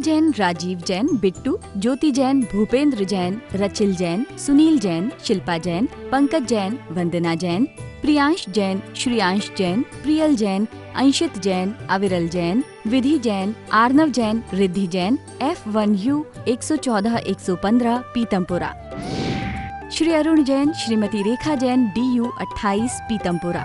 जैन, राजीव जैन, बिट्टू, ज्योति जैन, भूपेंद्र जैन, रचिल जैन, सुनील जैन, शिल्पा जैन, पंकज जैन, वंदना जैन, प्रियांश जैन, श्रियांश जैन, प्रियल जैन, अंशित जैन, अविरल जैन, विधि Jain, Arnav Jain, Riddhi Jain, F1U 114-115 Pitampura. Shri Arun Jain, Shrimati Rekha Jain, DU 28 Pitampura.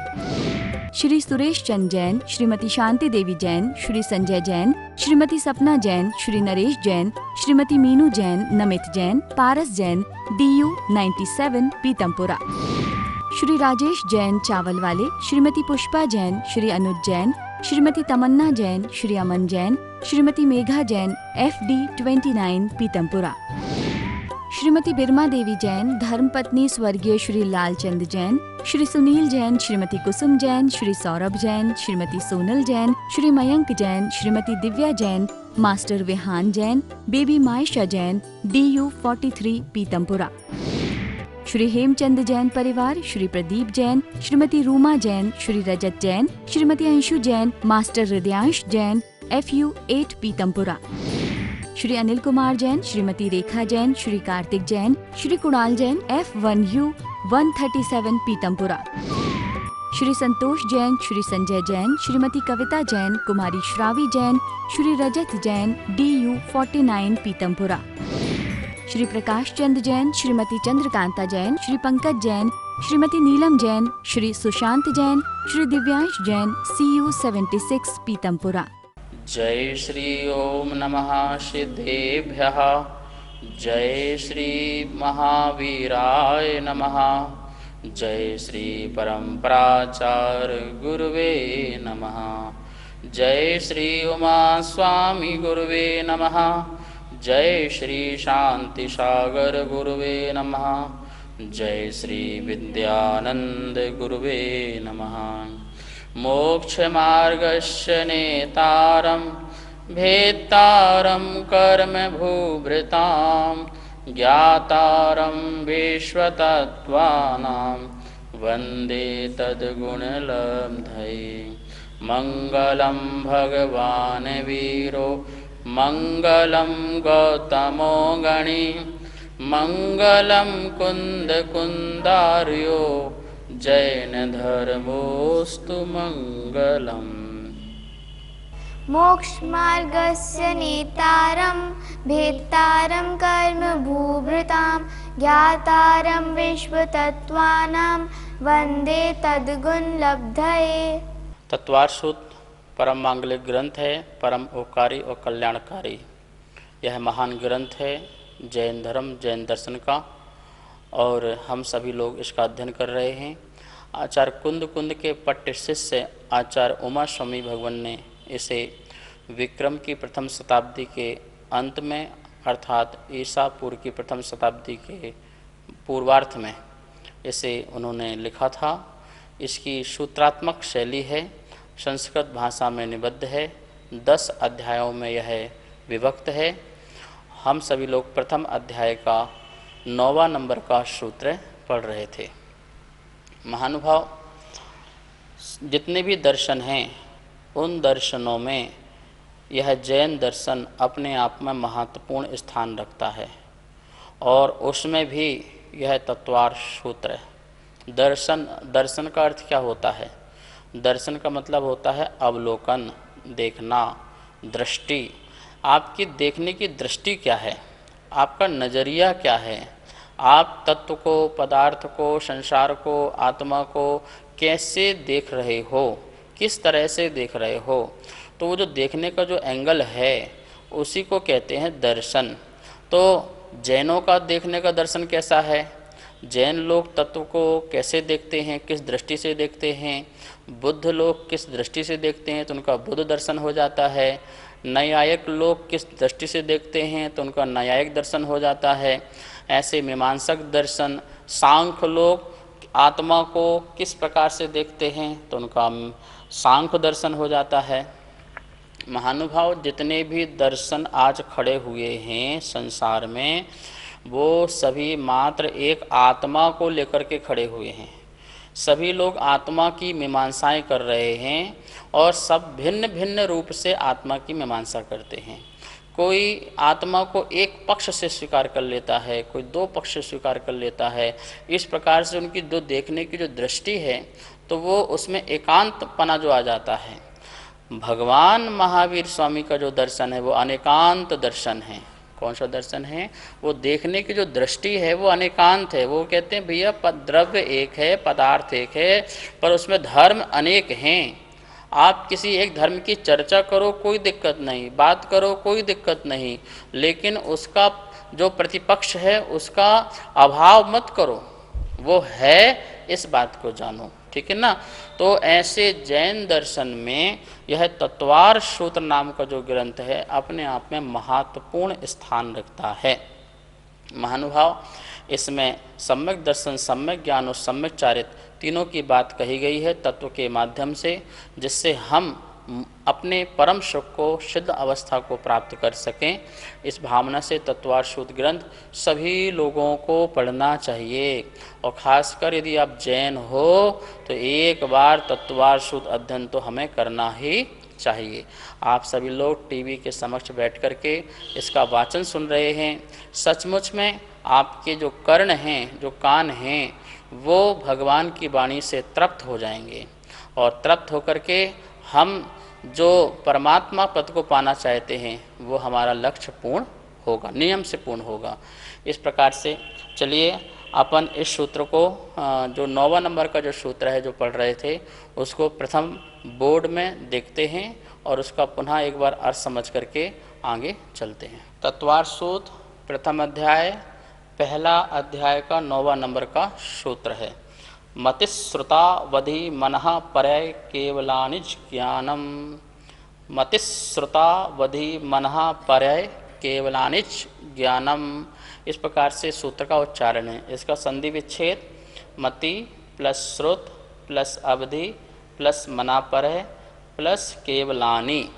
Shri Suresh Chand Jain, Shrimati Shanti Devi Jain, Shri Sanjay Jain, Shrimati सपना Jain, Shri Naresh Jain, Shrimati Meenu Jain, Namit Jain, Paras Jain, DU 97 Pitampura. Shri Rajesh Jain, चावल वाले, श्रीमती पुष्पा जैन, श्री अनुज जैन, श्रीमती तमन्ना जैन, श्री अमन जैन, श्रीमती मेघा जैन, FD 29 पीतमपुरा। श्रीमती बिरमा देवी जैन, धर्मपत्नी स्वर्गीय Shri Lalchand Jain, Shri Sunil Jain, Shrimati Kusum Jain, Shri Saurabh Jain, Shrimati Sonal Jain, Shri Mayank Jain, Shrimati Divya Jain, master Vihan Jain, baby Maysha Jain, DU 43 Pitampura. Shri Hemchand Jain परिवार, Shri Pradeep Jain, Shrimati Ruma Jain, Shri Rajat Jain, Shrimati Anshu Jain, master Hridyansh Jain, FU 8 Pitampura. Shri Anil Kumar Jain, Shrimati Rekha Jain, Shri Kartik Jain, Shri Kunal Jain, F1U 137 Pitampura. Shri Santosh Jain, Shri Sanjay Jain, Shrimati Kavita Jain, कुमारी श्रावी जैन, श्री रजत जैन, DU 49 पीतमपुरा। श्री प्रकाश चंद जैन, श्रीमती चंद्रकांता जैन, श्री पंकज जैन, श्रीमती नीलम जैन, श्री सुशांत जैन, श्री दिव्यांश जैन, CU 76 पीतमपुरा। जय श्री ओम नमः सिद्धेभ्यः। जय श्री महावीराय नमः। जय श्री परम्पराचार्य गुरुवे नमः। जय श्री उमा स्वामी गुरुवे नमः। जय श्री शांति सागर गुरुवे नमः। जय श्री विद्यानंद गुरुवे नमः। मोक्ष मार्गस्य नेतारं भेत्तारं कर्म भूभृतां ज्ञातारं विश्वतत्त्वानां वन्दे तद्गुणलब्धये। मंगलं भगवान् वीरो मंगलं गौतमो गणी मंगलं कुंद कुंदार्यो जैन धर्मोस्तु मंगलम्। मोक्ष मार्गस्य नेतारं भेत्तारं कर्म भूभृतां ज्ञातारं विश्वतत्त्वानां वन्दे तद्गुणलब्धये। तत्वार सूत्र परम मांगलिक ग्रंथ है, परम उपकारी और कल्याणकारी। यह महान ग्रंथ है जैन धर्म जैन दर्शन का, और हम सभी लोग इसका अध्ययन कर रहे हैं। आचार्य कुंद के पट्ट शिष्य आचार्य उमा स्वामी भगवान ने इसे विक्रम की प्रथम शताब्दी के अंत में, अर्थात ईसा पूर्व की प्रथम शताब्दी के पूर्वार्ध में इसे उन्होंने लिखा था। इसकी सूत्रात्मक शैली है, संस्कृत भाषा में निबद्ध है, 10 अध्यायों में यह विभक्त है। हम सभी लोग प्रथम अध्याय का 9वां नंबर का सूत्र पढ़ रहे थे। महानुभाव, जितने भी दर्शन हैं उन दर्शनों में यह जैन दर्शन अपने आप में महत्वपूर्ण स्थान रखता है, और उसमें भी यह तत्वार सूत्र है। दर्शन का अर्थ क्या होता है? दर्शन का मतलब होता है अवलोकन, देखना, दृष्टि। आपकी देखने की दृष्टि क्या है? आपका नज़रिया क्या है? आप तत्व को, पदार्थ को, संसार को, आत्मा को कैसे देख रहे हो, किस तरह से देख रहे हो? तो वो जो देखने का जो एंगल है उसी को कहते हैं दर्शन। तो जैनों का देखने का दर्शन कैसा है? जैन लोग तत्व को कैसे देखते हैं, किस दृष्टि से देखते हैं? बुद्ध लोग किस दृष्टि से देखते हैं तो उनका बुद्ध दर्शन हो जाता है। न्यायिक लोग किस दृष्टि से देखते हैं तो उनका न्यायिक दर्शन हो जाता है। ऐसे मीमांसक दर्शन, सांख्य लोग आत्मा को किस प्रकार से देखते हैं तो उनका सांख्य दर्शन हो जाता है। महानुभाव, जितने भी दर्शन आज खड़े हुए हैं संसार में, वो सभी मात्र एक आत्मा को लेकर के खड़े हुए हैं। सभी लोग आत्मा की मीमांसाएं कर रहे हैं और सब भिन्न भिन्न रूप से आत्मा की मीमांसा करते हैं। कोई आत्मा को एक पक्ष से स्वीकार कर लेता है, कोई दो पक्ष से स्वीकार कर लेता है। इस प्रकार से उनकी जो देखने की जो दृष्टि है तो वो उसमें एकांतपना जो आ जाता है। भगवान महावीर स्वामी का जो दर्शन है वो अनेकांत दर्शन है। कौन सा दर्शन है? वो देखने की जो दृष्टि है वो अनेकांत है। वो कहते हैं भैया द्रव्य एक है, पदार्थ एक है, पर उसमें धर्म अनेक हैं। आप किसी एक धर्म की चर्चा करो कोई दिक्कत नहीं, बात करो कोई दिक्कत नहीं, लेकिन उसका जो प्रतिपक्ष है उसका अभाव मत करो, वो है इस बात को जानो, ठीक है ना। तो ऐसे जैन दर्शन में यह तत्वार सूत्र नाम का जो ग्रंथ है अपने आप में महत्वपूर्ण स्थान रखता है। महानुभाव, इसमें सम्यक दर्शन, सम्यक ज्ञान और सम्यक चारित्र तीनों की बात कही गई है तत्व के माध्यम से, जिससे हम अपने परम सुख को, सिद्ध अवस्था को प्राप्त कर सकें। इस भावना से तत्वार सूत्र ग्रंथ सभी लोगों को पढ़ना चाहिए, और ख़ासकर यदि आप जैन हो तो एक बार तत्वार सूत्र अध्ययन तो हमें करना ही चाहिए। आप सभी लोग टीवी के समक्ष बैठ कर के इसका वाचन सुन रहे हैं। सचमुच में आपके जो कर्ण हैं, जो कान हैं, वो भगवान की वाणी से तृप्त हो जाएंगे, और तृप्त होकर के हम जो परमात्मा पद को पाना चाहते हैं वो हमारा लक्ष्य पूर्ण होगा, नियम से पूर्ण होगा। इस प्रकार से चलिए अपन इस सूत्र को जो 9वां नंबर का जो सूत्र है जो पढ़ रहे थे उसको प्रथम बोर्ड में देखते हैं और उसका पुनः एक बार अर्थ समझ करके आगे चलते हैं। तत्वार सूत्र प्रथम अध्याय, पहला अध्याय का 9वां नंबर का सूत्र है। मतिश्रुतावधि मनः परय केवलानिज ज्ञानम। मतिश्रुतावधि मनः परय केवलानिज ज्ञानम। इस प्रकार से सूत्र का उच्चारण है। इसका संधि विच्छेद मति प्लस श्रुत प्लस अवधि प्लस मना परय प्लस केवलानी,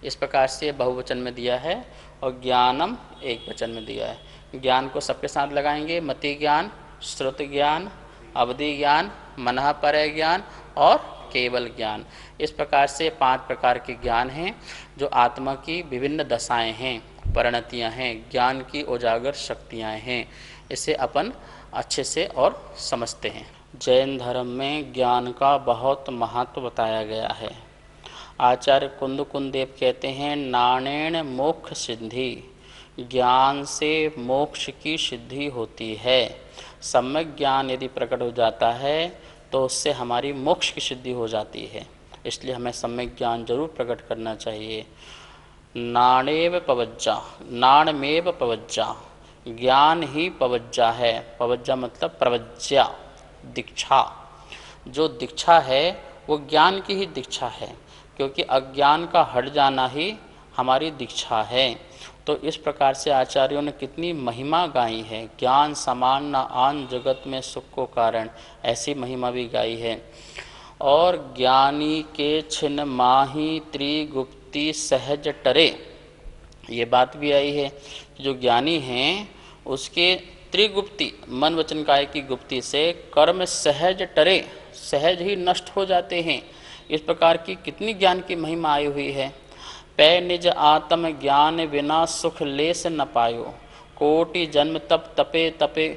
इस प्रकार से बहुवचन में दिया है, और ज्ञानम एक वचन में दिया है। ज्ञान को सबके साथ लगाएंगे, मति ज्ञान, श्रुत ज्ञान, अवधि ज्ञान, मनः परय ज्ञान और केवल ज्ञान। इस प्रकार से 5 प्रकार के ज्ञान हैं जो आत्मा की विभिन्न दशाएं हैं, परिणतियां हैं, ज्ञान की उजागर शक्तियां हैं। इसे अपन अच्छे से और समझते हैं। जैन धर्म में ज्ञान का बहुत महत्व बताया गया है। आचार्य कुंदकुंदेव कहते हैं, नाणेन मोक्ष सिद्धि, ज्ञान से मोक्ष की सिद्धि होती है। सम्यक ज्ञान यदि प्रकट हो जाता है तो उससे हमारी मोक्ष की सिद्धि हो जाती है। इसलिए हमें सम्यक ज्ञान जरूर प्रकट करना चाहिए। नाणेव पवज्जा, नाणमेव पवज्जा, ज्ञान ही पवज्जा है। पवज्जा मतलब प्रवज्या, दीक्षा। जो दीक्षा है वो ज्ञान की ही दीक्षा है, क्योंकि अज्ञान का हट जाना ही हमारी दीक्षा है। तो इस प्रकार से आचार्यों ने कितनी महिमा गाई है। ज्ञान समान न आन जगत में सुख को कारण, ऐसी महिमा भी गाई है। और ज्ञानी के छिन माही त्रिगुप्ति सहज टरे, ये बात भी आई है। जो ज्ञानी हैं उसके त्रिगुप्ति, मन वचन काया की गुप्ति से कर्म सहज टरे, सहज ही नष्ट हो जाते हैं। इस प्रकार की कितनी ज्ञान की महिमा आई हुई है। पै निज आत्म ज्ञान बिना सुख लेस न पायो, कोटि जन्म तप तपे तपे,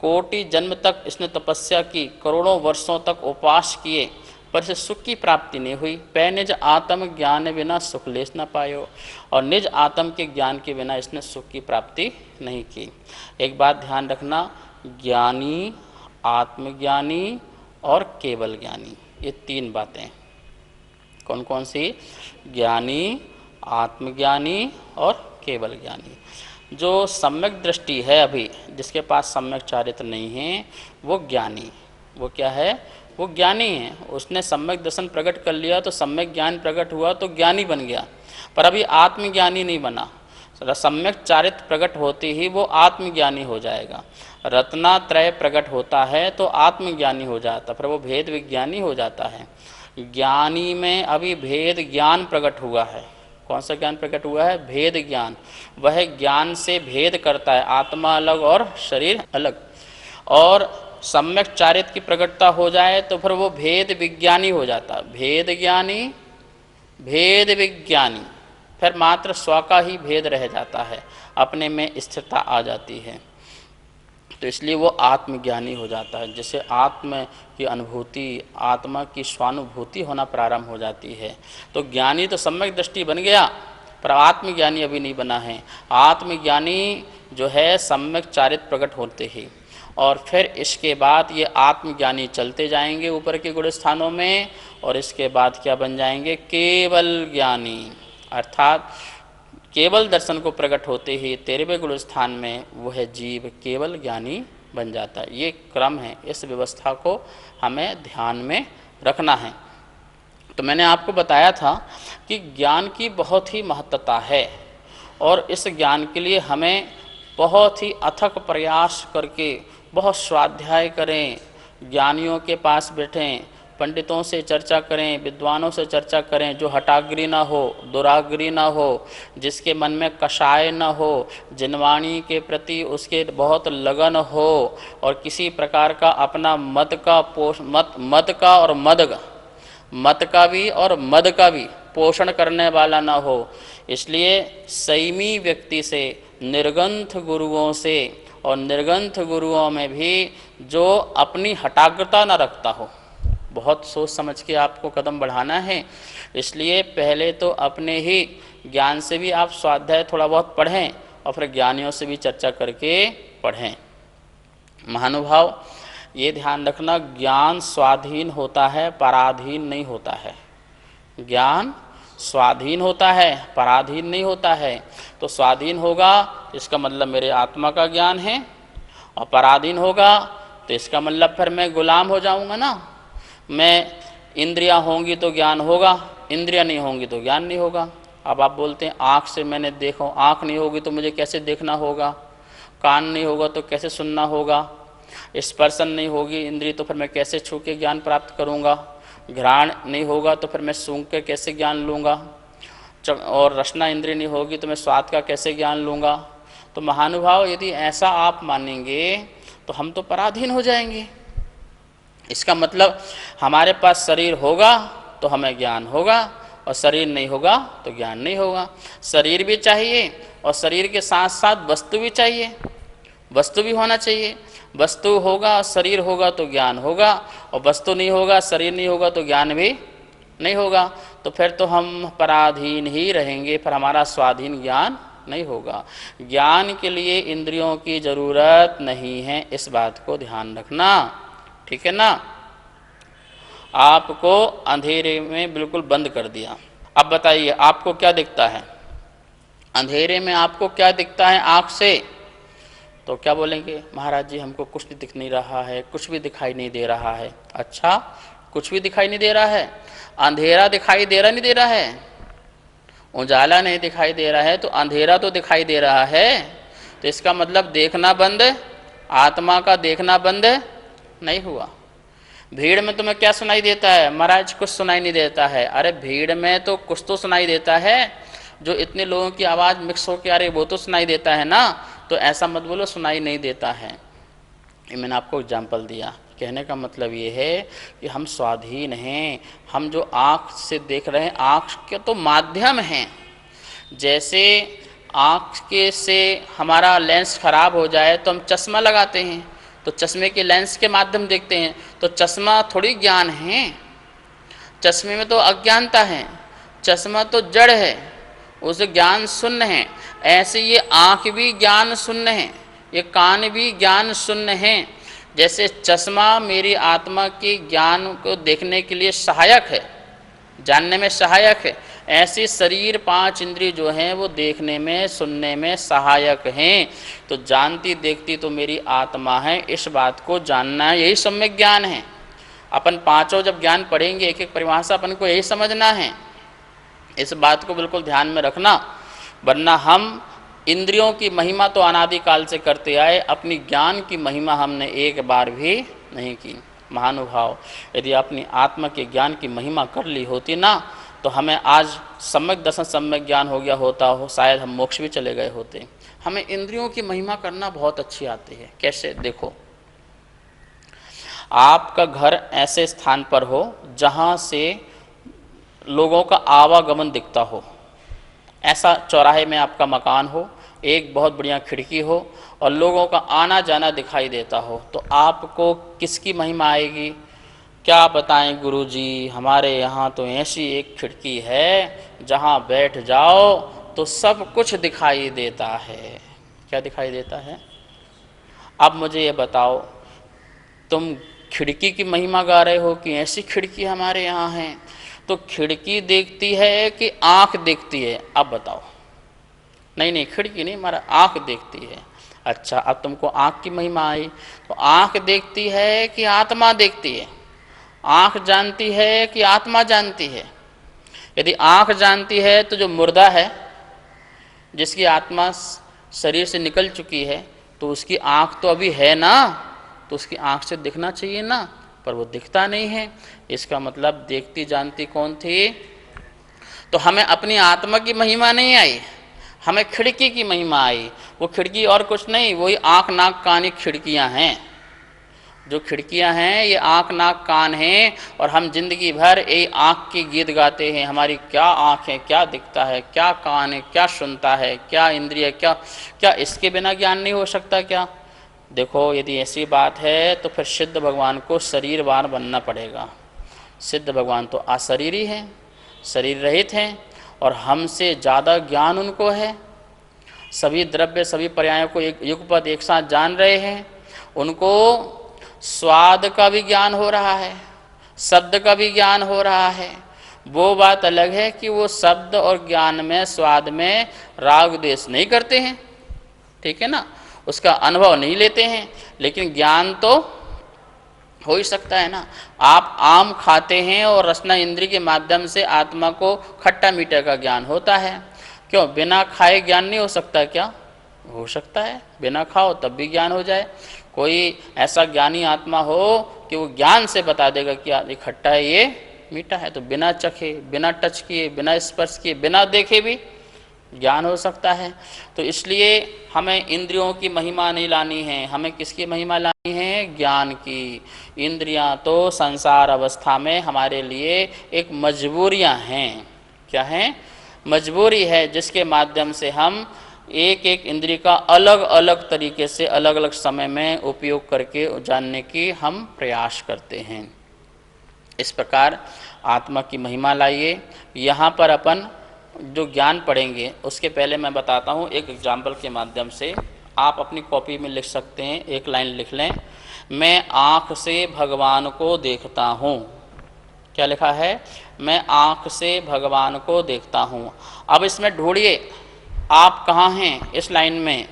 कोटि जन्म तक इसने तपस्या की, करोड़ों वर्षों तक उपवास किए, पर इसे सुख की प्राप्ति नहीं हुई। पै निज आत्म ज्ञान बिना सुख लेस न पायो, और निज आत्म के ज्ञान के बिना इसने सुख की प्राप्ति नहीं की। एक बात ध्यान रखना, ज्ञानी, आत्मज्ञानी और केवल ज्ञानी, ये 3 बातें कौन कौन सी? ज्ञानी, आत्मज्ञानी और केवल ज्ञानी। जो सम्यक दृष्टि है, अभी जिसके पास सम्यक चारित्र नहीं है वो ज्ञानी, वो क्या है? वो ज्ञानी है। उसने सम्यक दर्शन प्रकट कर लिया तो सम्यक ज्ञान प्रकट हुआ तो ज्ञानी बन गया, पर अभी आत्मज्ञानी नहीं बना। सम्यक चारित्र प्रकट होते ही वो आत्मज्ञानी हो जाएगा। रत्नात्रय प्रकट होता है तो आत्मज्ञानी हो जाता, फिर वो भेद विज्ञानी हो जाता है। ज्ञानी में अभी भेद ज्ञान प्रकट हुआ है। कौन सा ज्ञान प्रकट हुआ है? भेद ज्ञान। वह ज्ञान से भेद करता है, आत्मा अलग और शरीर अलग। और सम्यक चारित्र की प्रकटता हो जाए तो फिर वो भेद विज्ञानी हो जाता। भेद ज्ञानी, भेद विज्ञानी, फिर मात्र स्व का ही भेद रह जाता है, अपने में स्थिरता आ जाती है। तो इसलिए वो आत्मज्ञानी हो जाता है, जिसे आत्म की अनुभूति, आत्मा की स्वानुभूति होना प्रारंभ हो जाती है। तो ज्ञानी तो सम्यक दृष्टि बन गया, पर आत्मज्ञानी अभी नहीं बना है। आत्मज्ञानी जो है सम्यक चारित्र प्रकट होते ही, और फिर इसके बाद ये आत्मज्ञानी चलते जाएंगे ऊपर के गुण स्थानों में, और इसके बाद क्या बन जाएंगे? केवल ज्ञानी, अर्थात केवल दर्शन को प्रकट होते ही 13वें गुण स्थान में वह जीव केवल ज्ञानी बन जाता है। ये क्रम है, इस व्यवस्था को हमें ध्यान में रखना है। तो मैंने आपको बताया था कि ज्ञान की बहुत ही महत्वता है, और इस ज्ञान के लिए हमें बहुत ही अथक प्रयास करके बहुत स्वाध्याय करें, ज्ञानियों के पास बैठें, पंडितों से चर्चा करें, विद्वानों से चर्चा करें, जो हठाग्री ना हो, दुराग्री ना हो, जिसके मन में कषाय न हो, जिनवाणी के प्रति उसके बहुत लगन हो, और किसी प्रकार का अपना मत का भी पोषण करने वाला ना हो। इसलिए संयमी व्यक्ति से, निर्ग्रंथ गुरुओं से, और निर्ग्रंथ गुरुओं में भी जो अपनी हठाग्रता न रखता हो, बहुत सोच समझ के आपको कदम बढ़ाना है। इसलिए पहले तो अपने ही ज्ञान से भी आप स्वाध्याय थोड़ा बहुत पढ़ें, और फिर ज्ञानियों से भी चर्चा करके पढ़ें। महानुभाव, ये ध्यान रखना, ज्ञान स्वाधीन होता है, पराधीन नहीं होता है। ज्ञान स्वाधीन होता है, पराधीन नहीं होता है। तो स्वाधीन होगा इसका मतलब मेरे आत्मा का ज्ञान है, और पराधीन होगा तो इसका मतलब फिर मैं गुलाम हो जाऊंगा ना। मैं इंद्रियां होंगी तो ज्ञान होगा, इंद्रियां नहीं होंगी तो ज्ञान नहीं होगा। अब आप बोलते हैं आँख से मैंने देखो, आँख नहीं होगी तो मुझे कैसे देखना होगा, कान नहीं होगा तो कैसे सुनना होगा, स्पर्शन नहीं होगी इंद्रिय तो फिर मैं कैसे छू के ज्ञान प्राप्त करूँगा, घ्राण नहीं होगा तो फिर मैं सूंघ के कैसे ज्ञान लूँगा, और रसना इंद्रिय नहीं होगी तो मैं स्वाद का कैसे ज्ञान लूँगा। तो महानुभाव, यदि ऐसा आप मानेंगे तो हम तो पराधीन हो जाएंगे। इसका मतलब हमारे पास शरीर होगा तो हमें ज्ञान होगा, और शरीर नहीं होगा तो ज्ञान नहीं होगा। शरीर भी चाहिए, और शरीर के साथ साथ वस्तु भी चाहिए, वस्तु भी होना चाहिए। वस्तु होगा, शरीर होगा तो ज्ञान होगा, और वस्तु नहीं होगा, शरीर नहीं होगा तो ज्ञान भी नहीं होगा। तो फिर तो हम पराधीन ही रहेंगे, फिर हमारा स्वाधीन ज्ञान नहीं होगा। ज्ञान के लिए इंद्रियों की जरूरत नहीं है, इस बात को ध्यान रखना, ठीक है ना। आपको अंधेरे में बिल्कुल बंद कर दिया। अब बताइए आपको क्या दिखता है? अंधेरे में आपको क्या दिखता है आँख से? तो क्या बोलेंगे? महाराज जी हमको कुछ भी दिख नहीं रहा है, कुछ भी दिखाई नहीं दे रहा है। अच्छा, कुछ भी दिखाई नहीं दे रहा है? अंधेरा दिखाई दे रहा नहीं दे रहा है? उजाला नहीं दिखाई दे रहा है तो अंधेरा तो दिखाई दे रहा है। तो इसका मतलब देखना बंद, आत्मा का देखना बंद नहीं हुआ। भीड़ में तुम्हें क्या सुनाई देता है? महाराज कुछ सुनाई नहीं देता है। अरे भीड़ में तो कुछ तो सुनाई देता है, जो इतने लोगों की आवाज़ मिक्स होकर आ रही वो तो सुनाई देता है ना। तो ऐसा मत बोलो सुनाई नहीं देता है। ये मैंने आपको एग्जाम्पल दिया। कहने का मतलब ये है कि हम स्वाधीन हैं। हम जो आँख से देख रहे हैं, आँख के तो माध्यम हैं। जैसे आँख के से हमारा लेंस खराब हो जाए तो हम चश्मा लगाते हैं, तो चश्मे के लेंस के माध्यम देखते हैं। तो चश्मा थोड़ी ज्ञान है, चश्मे में तो अज्ञानता है, चश्मा तो जड़ है, उस ज्ञान शून्य है। ऐसे ये आँख भी ज्ञान शून्य है, ये कान भी ज्ञान शून्य है। जैसे चश्मा मेरी आत्मा के ज्ञान को देखने के लिए सहायक है, जानने में सहायक है, ऐसे शरीर 5 इंद्रिय जो हैं वो देखने में, सुनने में सहायक हैं। तो जानती देखती तो मेरी आत्मा है, इस बात को जानना यही सम्यक ज्ञान है। अपन पांचों जब ज्ञान पढ़ेंगे, एक एक परिभाषा अपन को यही समझना है। इस बात को बिल्कुल ध्यान में रखना, वरना हम इंद्रियों की महिमा तो अनादिकाल से करते आए, अपनी ज्ञान की महिमा हमने एक बार भी नहीं की। महानुभाव, यदि अपनी आत्मा के ज्ञान की महिमा कर ली होती ना, तो हमें आज सम्यक दर्शन सम्यक ज्ञान हो गया होता हो, शायद हम मोक्ष भी चले गए होते। हमें इंद्रियों की महिमा करना बहुत अच्छी आती है। कैसे? देखो, आपका घर ऐसे स्थान पर हो जहाँ से लोगों का आवागमन दिखता हो, ऐसा चौराहे में आपका मकान हो, एक बहुत बढ़िया खिड़की हो और लोगों का आना जाना दिखाई देता हो, तो आपको किसकी महिमा आएगी? क्या बताएं गुरुजी, हमारे यहाँ तो ऐसी एक खिड़की है जहाँ बैठ जाओ तो सब कुछ दिखाई देता है। क्या दिखाई देता है? अब मुझे ये बताओ, तुम खिड़की की महिमा गा रहे हो कि ऐसी खिड़की हमारे यहाँ है, तो खिड़की देखती है कि आँख देखती है? अब बताओ। नहीं नहीं, खिड़की नहीं, हमारा आँख देखती है। अच्छा, अब तुमको आँख की महिमा आई, तो आँख देखती है कि आत्मा देखती है? आँख जानती है कि आत्मा जानती है? यदि आँख जानती है तो जो मुर्दा है, जिसकी आत्मा शरीर से निकल चुकी है, तो उसकी आँख तो अभी है ना, तो उसकी आँख से दिखना चाहिए ना, पर वो दिखता नहीं है। इसका मतलब देखती जानती कौन थी? तो हमें अपनी आत्मा की महिमा नहीं आई, हमें खिड़की की महिमा आई। वो खिड़की और कुछ नहीं, वही आँख नाक कान की खिड़कियाँ हैं। जो खिड़कियां हैं ये आँख नाक कान हैं, और हम जिंदगी भर ये आँख के गीत गाते हैं। हमारी क्या आँख है, क्या दिखता है, क्या कान है, क्या सुनता है, क्या इंद्रिय, क्या इसके बिना ज्ञान नहीं हो सकता क्या? देखो, यदि ऐसी बात है तो फिर सिद्ध भगवान को शरीरवान बनना पड़ेगा। सिद्ध भगवान तो अशरीरी हैं, शरीर रहित हैं, और हमसे ज़्यादा ज्ञान उनको है। सभी द्रव्य सभी पर्यायों को एक युगपद एक साथ जान रहे हैं। उनको स्वाद का भी ज्ञान हो रहा है, शब्द का भी ज्ञान हो रहा है। वो बात अलग है कि वो शब्द और ज्ञान में, स्वाद में राग द्वेष नहीं करते हैं, ठीक है ना, उसका अनुभव नहीं लेते हैं, लेकिन ज्ञान तो हो ही सकता है ना। आप आम खाते हैं और रसना इंद्रिय के माध्यम से आत्मा को खट्टा मीठा का ज्ञान होता है। क्यों बिना खाए ज्ञान नहीं हो सकता? क्या हो सकता है, बिना खाओ तब भी ज्ञान हो जाए। कोई ऐसा ज्ञानी आत्मा हो कि वो ज्ञान से बता देगा कि ये खट्टा है, ये मीठा है, तो बिना चखे, बिना टच किए, बिना स्पर्श किए, बिना देखे भी ज्ञान हो सकता है। तो इसलिए हमें इंद्रियों की महिमा नहीं लानी है, हमें किसकी महिमा लानी है? ज्ञान की। इंद्रियां तो संसार अवस्था में हमारे लिए एक मजबूरियां हैं। क्या हैं? मजबूरी है, जिसके माध्यम से हम एक एक इंद्रिय का अलग अलग तरीके से अलग अलग समय में उपयोग करके जानने की हम प्रयास करते हैं। इस प्रकार आत्मा की महिमा लाइए। यहाँ पर अपन जो ज्ञान पढ़ेंगे उसके पहले मैं बताता हूँ एक एग्जाम्पल के माध्यम से। आप अपनी कॉपी में लिख सकते हैं, एक लाइन लिख लें, मैं आँख से भगवान को देखता हूँ। क्या लिखा है? मैं आँख से भगवान को देखता हूँ। अब इसमें ढूंढिए आप कहाँ हैं इस लाइन में,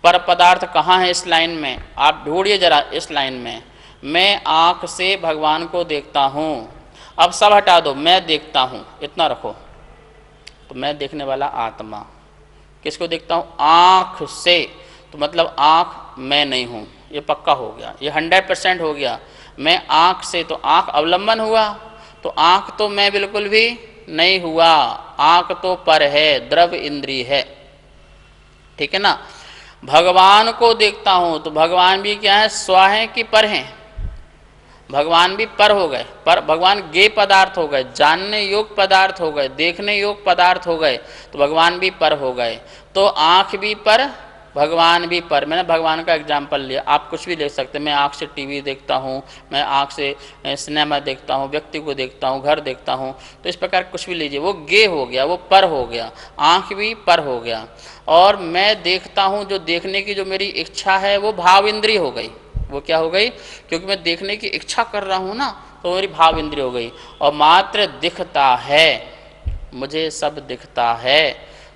पर पदार्थ कहाँ है इस लाइन में, आप ढूंढिए जरा इस लाइन में। मैं आँख से भगवान को देखता हूँ। अब सब हटा दो, मैं देखता हूँ इतना रखो। तो मैं देखने वाला आत्मा किसको देखता हूँ? आँख से। तो मतलब आँख मैं नहीं हूँ, ये पक्का हो गया, ये 100% हो गया। मैं आँख से, तो आँख अवलंबन हुआ, तो आँख तो मैं बिल्कुल भी नहीं हुआ। आँख तो पर है, द्रव्य इंद्रिय है, ठीक है ना। भगवान को देखता हूँ, तो भगवान भी क्या है? स्व है कि पर हैं? भगवान भी पर हो गए, पर भगवान ज्ञेय पदार्थ हो गए, जानने योग्य पदार्थ हो गए, देखने योग्य पदार्थ हो गए, तो भगवान भी पर हो गए। तो आँख भी पर, भगवान भी पर। मैंने भगवान का एग्जाम्पल लिया, आप कुछ भी ले सकते हैं। मैं आँख से टीवी देखता हूँ, मैं आँख से सिनेमा देखता हूँ, व्यक्ति को देखता हूँ, घर देखता हूँ, तो इस प्रकार कुछ भी लीजिए। वो ज्ञेय हो गया, वो पर हो गया, आँख भी पर हो गया। और मैं देखता हूँ, जो देखने की जो मेरी इच्छा है वो भाव इंद्रिय हो गई। वो क्या हो गई? क्योंकि मैं देखने की इच्छा कर रहा हूँ ना, तो मेरी भाव इंद्रिय हो गई। और मात्र दिखता है, मुझे सब दिखता है,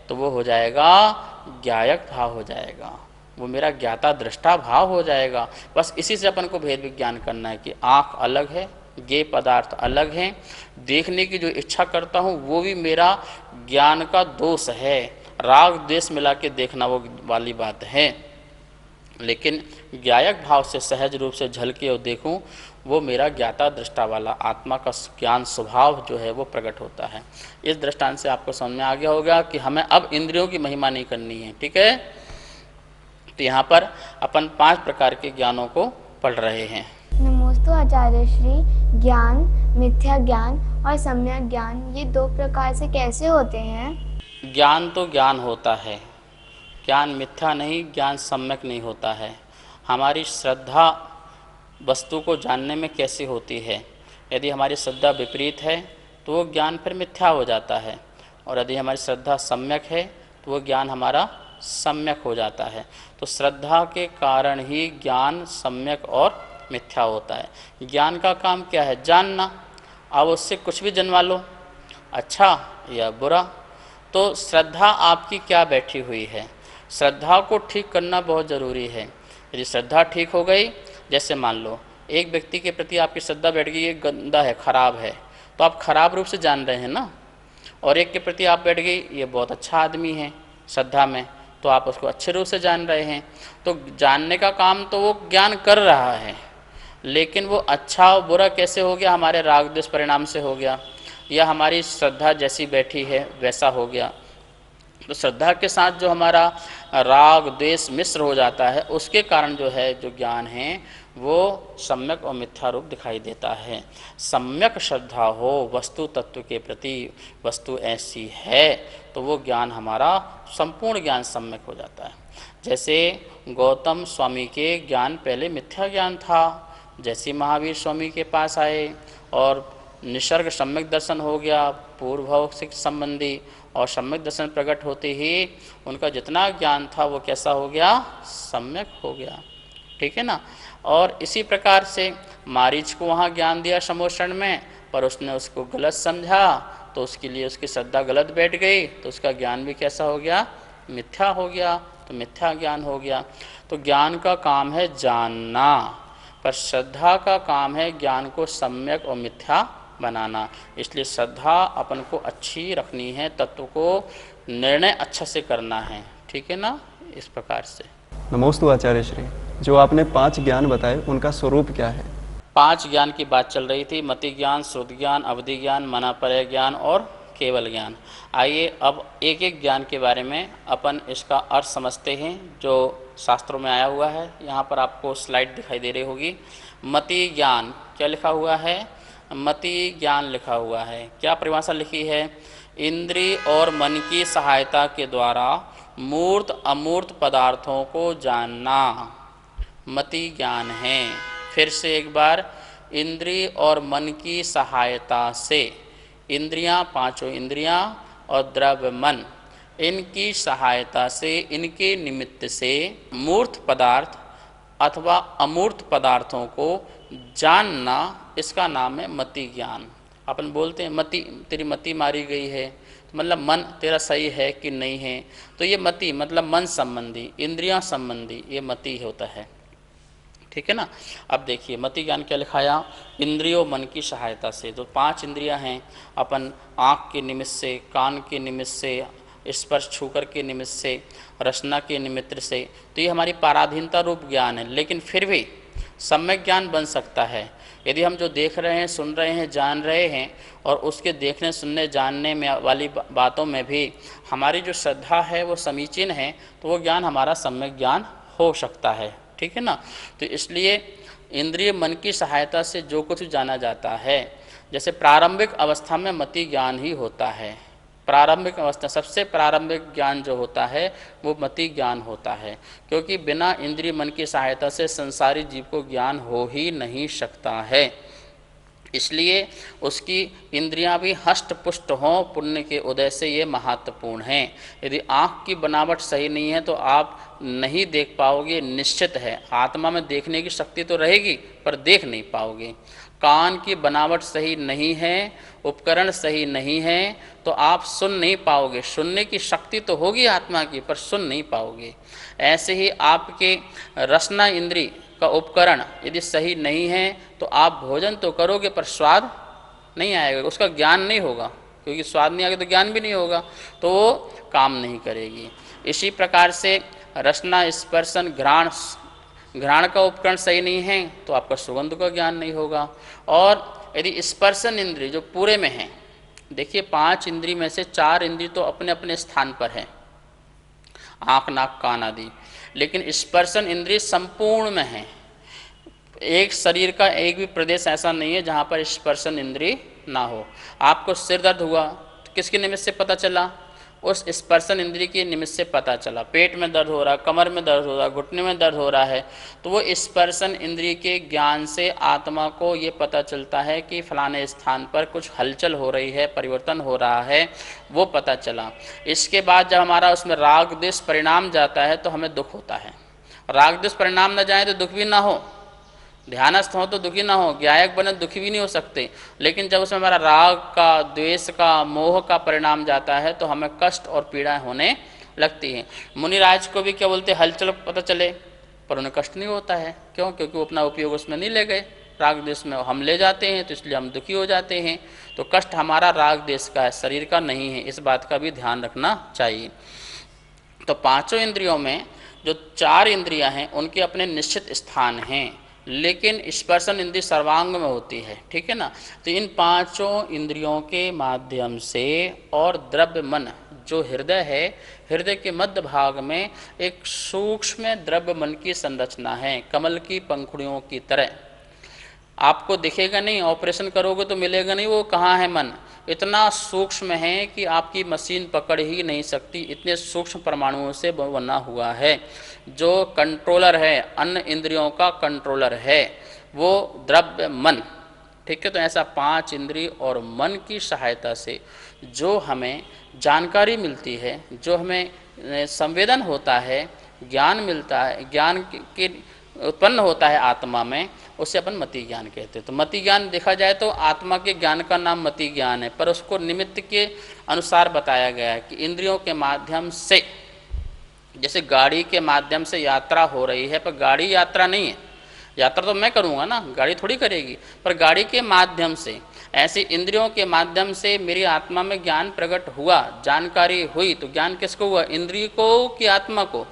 तो वो हो जाएगा ज्ञायक भाव हो जाएगा, वो मेरा ज्ञाता दृष्टा भाव हो जाएगा। बस इसी से अपन को भेद विज्ञान करना है कि आँख अलग है, ज्ञेय पदार्थ अलग हैं, देखने की जो इच्छा करता हूँ वो भी मेरा ज्ञान का दोष है। राग द्वेष मिला के देखना वो वाली बात है। लेकिन ज्ञायक भाव से सहज रूप से झलके और देखूं, वो मेरा ज्ञाता दृष्टा वाला आत्मा का ज्ञान स्वभाव जो है वो प्रकट होता है। इस दृष्टांत से आपको समझ में आ गया होगा कि हमें अब इंद्रियों की महिमा नहीं करनी है, ठीक है। तो यहाँ पर अपन 5 प्रकार के ज्ञानों को पढ़ रहे हैं। नमोस्तु आचार्य श्री। ज्ञान, मिथ्या ज्ञान और सम्यक ज्ञान, ये 2 प्रकार से कैसे होते हैं? ज्ञान तो ज्ञान होता है, ज्ञान मिथ्या नहीं, ज्ञान सम्यक नहीं होता है। हमारी श्रद्धा वस्तु को जानने में कैसी होती है? यदि हमारी श्रद्धा विपरीत है तो वो ज्ञान फिर मिथ्या हो जाता है, और यदि हमारी श्रद्धा सम्यक है तो वो ज्ञान हमारा सम्यक हो जाता है। तो श्रद्धा के कारण ही ज्ञान सम्यक और मिथ्या होता है। ज्ञान का काम क्या है? जानना। अब उससे कुछ भी जनवा लो, अच्छा या बुरा। तो श्रद्धा आपकी क्या बैठी हुई है? श्रद्धा को ठीक करना बहुत ज़रूरी है। यदि श्रद्धा ठीक हो गई, जैसे मान लो एक व्यक्ति के प्रति आपकी श्रद्धा बैठ गई, ये गंदा है, खराब है, तो आप खराब रूप से जान रहे हैं ना। और एक के प्रति आप बैठ गई, ये बहुत अच्छा आदमी है श्रद्धा में, तो आप उसको अच्छे रूप से जान रहे हैं। तो जानने का काम तो वो ज्ञान कर रहा है, लेकिन वो अच्छा और बुरा कैसे हो गया? हमारे राग द्वेष परिणाम से हो गया, या हमारी श्रद्धा जैसी बैठी है वैसा हो गया। तो श्रद्धा के साथ जो हमारा राग द्वेष मिश्र हो जाता है, उसके कारण जो है जो ज्ञान है वो सम्यक और मिथ्या रूप दिखाई देता है। सम्यक श्रद्धा हो वस्तु तत्व के प्रति, वस्तु ऐसी है, तो वो ज्ञान हमारा संपूर्ण ज्ञान सम्यक हो जाता है। जैसे गौतम स्वामी के ज्ञान पहले मिथ्या ज्ञान था, जैसे महावीर स्वामी के पास आए और निसर्ग सम्यक दर्शन हो गया पूर्व से संबंधी, और सम्यक दर्शन प्रकट होते ही उनका जितना ज्ञान था वो कैसा हो गया? सम्यक हो गया। ठीक है ना। और इसी प्रकार से मारीच को वहाँ ज्ञान दिया समोषण में, पर उसने उसको गलत समझा, तो उसके लिए उसकी श्रद्धा गलत बैठ गई, तो उसका ज्ञान भी कैसा हो गया? मिथ्या हो गया। तो मिथ्या ज्ञान हो गया। तो ज्ञान का काम है जानना, पर श्रद्धा का काम है ज्ञान को सम्यक और मिथ्या बनाना। इसलिए श्रद्धा अपन को अच्छी रखनी है, तत्व को निर्णय अच्छा से करना है। ठीक है ना। इस प्रकार से नमोस्तु आचार्य श्री। जो आपने 5 ज्ञान बताए उनका स्वरूप क्या है? 5 ज्ञान की बात चल रही थी, मति ज्ञान, श्रुति ज्ञान, अवधि ज्ञान, मनापरय ज्ञान और केवल ज्ञान। आइए अब एक एक ज्ञान के बारे में अपन इसका अर्थ समझते हैं, जो शास्त्रों में आया हुआ है। यहाँ पर आपको स्लाइड दिखाई दे रही होगी। मति ज्ञान क्या लिखा हुआ है? मति ज्ञान लिखा हुआ है। क्या परिभाषा लिखी है? इंद्रिय और मन की सहायता के द्वारा मूर्त अमूर्त पदार्थों को जानना मति ज्ञान है। फिर से एक बार, इंद्रिय और मन की सहायता से, इंद्रियां, 5 इंद्रियां और द्रव्य मन, इनकी सहायता से, इनके निमित्त से मूर्त पदार्थ अथवा अमूर्त पदार्थों को जानना, इसका नाम है मति ज्ञान। अपन बोलते हैं मति, तेरी मति मारी गई है, तो मतलब मन तेरा सही है कि नहीं है, तो ये मति मतलब मन संबंधी, इंद्रियां संबंधी, ये मति होता है। ठीक है ना। अब देखिए मति ज्ञान क्या लिखाया? इंद्रियों मन की सहायता से। तो 5 इंद्रियां हैं अपन, आँख के निमित्त से, कान के निमित्त से, स्पर्श छूकर के निमित्त से, रसना के निमित्त से, तो ये हमारी पराधीनता रूप ज्ञान है। लेकिन फिर भी सम्यक ज्ञान बन सकता है यदि हम जो देख रहे हैं, सुन रहे हैं, जान रहे हैं, और उसके देखने, सुनने, जानने में वाली बातों में भी हमारी जो श्रद्धा है वो समीचीन है, तो वो ज्ञान हमारा सम्यक ज्ञान हो सकता है। ठीक है ना। तो इसलिए इंद्रिय मन की सहायता से जो कुछ जाना जाता है, जैसे प्रारंभिक अवस्था में मति ज्ञान ही होता है। प्रारंभिक अवस्था, सबसे प्रारंभिक ज्ञान जो होता है वो मति ज्ञान होता है, क्योंकि बिना इंद्रिय मन की सहायता से संसारी जीव को ज्ञान हो ही नहीं सकता है। इसलिए उसकी इंद्रियां भी हष्ट पुष्ट हों पुण्य के उदय से, ये महत्वपूर्ण हैं। यदि आँख की बनावट सही नहीं है तो आप नहीं देख पाओगे, निश्चित है। आत्मा में देखने की शक्ति तो रहेगी पर देख नहीं पाओगे। कान की बनावट सही नहीं है, उपकरण सही नहीं है, तो आप सुन नहीं पाओगे। सुनने की शक्ति तो होगी आत्मा की, पर सुन नहीं पाओगे। ऐसे ही आपके रसना इंद्री का उपकरण यदि सही नहीं है तो आप भोजन तो करोगे पर स्वाद नहीं आएगा, उसका ज्ञान नहीं होगा, क्योंकि स्वाद नहीं आएगा तो ज्ञान भी नहीं होगा, तो वो काम नहीं करेगी। इसी प्रकार से रसना, स्पर्शन, घ्राण का उपकरण सही नहीं है तो आपका सुगंध का ज्ञान नहीं होगा। और यदि स्पर्शन इंद्रिय जो पूरे में है, देखिए 5 इंद्रिय में से 4 इंद्रिय तो अपने अपने स्थान पर है, आँख, नाक, कान आदि, लेकिन स्पर्शन इंद्रिय संपूर्ण में है। एक शरीर का एक भी प्रदेश ऐसा नहीं है जहाँ पर स्पर्शन इंद्रिय ना हो। आपको सिर दर्द हुआ तो किसके निमित्त से पता चला? उस स्पर्शन इंद्रिय के निमित्त से पता चला। पेट में दर्द हो रहा, कमर में दर्द हो रहा, घुटने में दर्द हो रहा है, तो वो स्पर्शन इंद्रिय के ज्ञान से आत्मा को ये पता चलता है कि फलाने स्थान पर कुछ हलचल हो रही है, परिवर्तन हो रहा है, वो पता चला। इसके बाद जब हमारा उसमें राग द्वेष परिणाम जाता है तो हमें दुख होता है। राग द्वेष परिणाम न जाए तो दुख भी ना हो, ध्यानस्थ हो तो दुखी ना हो, ज्ञायक बने दुखी भी नहीं हो सकते। लेकिन जब उसमें हमारा राग का, द्वेष का, मोह का परिणाम जाता है तो हमें कष्ट और पीड़ाएं होने लगती हैं। मुनिराज को भी क्या बोलते, हलचल पता चले, पर उन्हें कष्ट नहीं होता है। क्यों? क्योंकि वो अपना उपयोग उसमें नहीं ले गए। राग देश में हम ले जाते हैं तो इसलिए हम दुखी हो जाते हैं। तो कष्ट हमारा राग देश का है, शरीर का नहीं है। इस बात का भी ध्यान रखना चाहिए। तो पांचों इंद्रियों में जो 4 इंद्रियां हैं उनके अपने निश्चित स्थान हैं, लेकिन स्पर्शन इंद्रिय सर्वांग में होती है, ठीक है ना। तो इन पांचों इंद्रियों के माध्यम से और द्रव्य मन जो हृदय है, हृदय के मध्य भाग में एक सूक्ष्म द्रव्य मन की संरचना है, कमल की पंखुड़ियों की तरह। आपको दिखेगा नहीं, ऑपरेशन करोगे तो मिलेगा नहीं वो कहाँ है मन। इतना सूक्ष्म है कि आपकी मशीन पकड़ ही नहीं सकती, इतने सूक्ष्म परमाणुओं से बना हुआ है। जो कंट्रोलर है, अन्य इंद्रियों का कंट्रोलर है, वो द्रव्य मन, ठीक है। तो ऐसा 5 इंद्रिय और मन की सहायता से जो हमें जानकारी मिलती है, जो हमें संवेदन होता है, ज्ञान मिलता है, ज्ञान के उत्पन्न होता है आत्मा में, उसे अपन मति ज्ञान कहते हैं। तो मति ज्ञान देखा जाए तो आत्मा के ज्ञान का नाम मति ज्ञान है, पर उसको निमित्त के अनुसार बताया गया है कि इंद्रियों के माध्यम से, जैसे गाड़ी के माध्यम से यात्रा हो रही है, पर गाड़ी यात्रा नहीं है, यात्रा तो मैं करूँगा ना, गाड़ी थोड़ी करेगी, पर गाड़ी के माध्यम से, ऐसे इंद्रियों के माध्यम से मेरी आत्मा में ज्ञान प्रकट हुआ, जानकारी हुई। तो ज्ञान किसको हुआ, इंद्रिय को कि आत्मा को?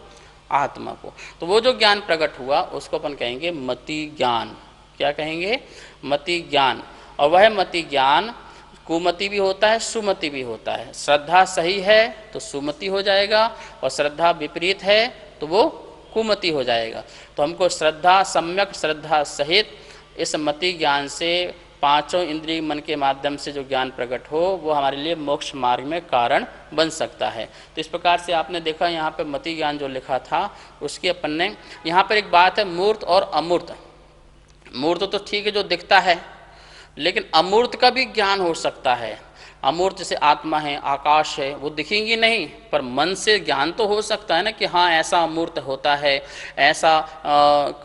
आत्मा को। तो वो जो ज्ञान प्रकट हुआ उसको अपन कहेंगे मति ज्ञान। क्या कहेंगे? मति ज्ञान। और वह मति ज्ञान कुमति भी होता है, सुमति भी होता है। श्रद्धा सही है तो सुमति हो जाएगा, और श्रद्धा विपरीत है तो वो कुमति हो जाएगा। तो हमको श्रद्धा, सम्यक श्रद्धा सहित इस मति ज्ञान से, 5 इंद्रिय मन के माध्यम से जो ज्ञान प्रकट हो, वो हमारे लिए मोक्ष मार्ग में कारण बन सकता है। तो इस प्रकार से आपने देखा यहाँ पे मति ज्ञान जो लिखा था उसकी अपन ने, यहाँ पर एक बात है मूर्त और अमूर्त। मूर्त तो ठीक है जो दिखता है, लेकिन अमूर्त का भी ज्ञान हो सकता है। अमूर्त जैसे आत्मा है, आकाश है, वो दिखेंगी नहीं, पर मन से ज्ञान तो हो सकता है ना कि हाँ ऐसा अमूर्त होता है, ऐसा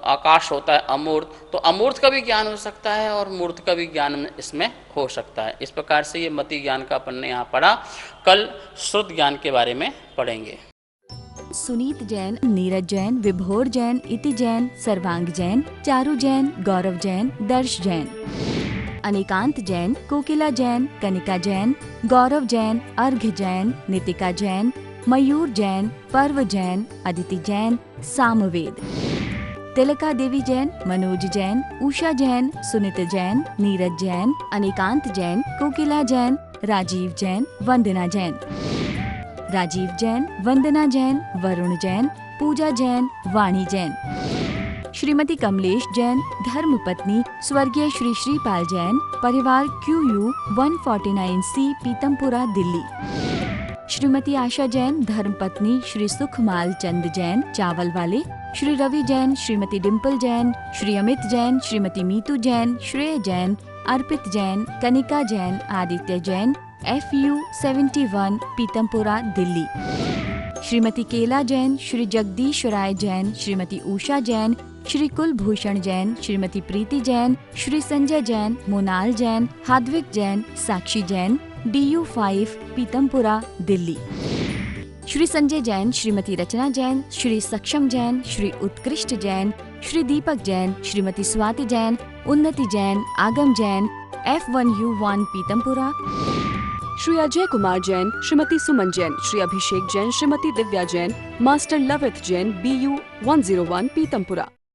आकाश होता है अमूर्त। तो अमूर्त का भी ज्ञान हो सकता है और मूर्त का भी ज्ञान इसमें हो सकता है। इस प्रकार से ये मति ज्ञान का अपन ने यहाँ पढ़ा। कल श्रुत ज्ञान के बारे में पढ़ेंगे। सुनीत जैन, नीरज जैन, विभोर जैन, इति जैन, सर्वांग जैन, चारू जैन, गौरव जैन, दर्श जैन, अनिकांत जैन, कोकिला जैन, कनिका जैन, गौरव जैन, अर्घ्य जैन, नितिका जैन, मयूर जैन, पर्व जैन, अदिति जैन, सामवेद, तिलका देवी जैन, मनोज जैन, उषा जैन, सुनीत जैन, नीरज जैन, अनिकांत जैन, कोकिला जैन, राजीव जैन, वंदना जैन, राजीव जैन, वंदना जैन, वरुण जैन, पूजा जैन, वाणी जैन, श्रीमती कमलेश जैन, धर्मपत्नी स्वर्गीय श्री श्रीपाल जैन, परिवार QU 149C, पीतमपुरा, दिल्ली। श्रीमती आशा जैन, धर्मपत्नी श्री सुखमाल चंद जैन, चावल वाले। श्री रवि जैन, श्रीमती डिम्पल जैन, श्री अमित जैन, श्रीमती मीतू जैन, श्रेय जैन, अर्पित जैन, कनिका जैन, आदित्य जैन, FU 71, पीतमपुरा, दिल्ली। श्रीमती केला जैन, श्री जगदीश राय जैन, श्रीमती उषा जैन, श्री कुलभूषण जैन, श्रीमती प्रीति जैन, श्री संजय जैन, मोनाल जैन, हाद्विक जैन, साक्षी जैन, DU 5, पीतमपुरा, दिल्ली। श्री संजय जैन, श्रीमती रचना जैन, श्री सक्षम जैन, श्री उत्कृष्ट जैन, श्री दीपक जैन, श्रीमती स्वाति जैन, उन्नति जैन, आगम जैन, F1U1, पीतमपुरा। श्री अजय कुमार जैन, श्रीमती सुमन जैन, श्री अभिषेक जैन, श्रीमती दिव्या जैन, मास्टर लवित जैन, BU 101, पीतमपुरा।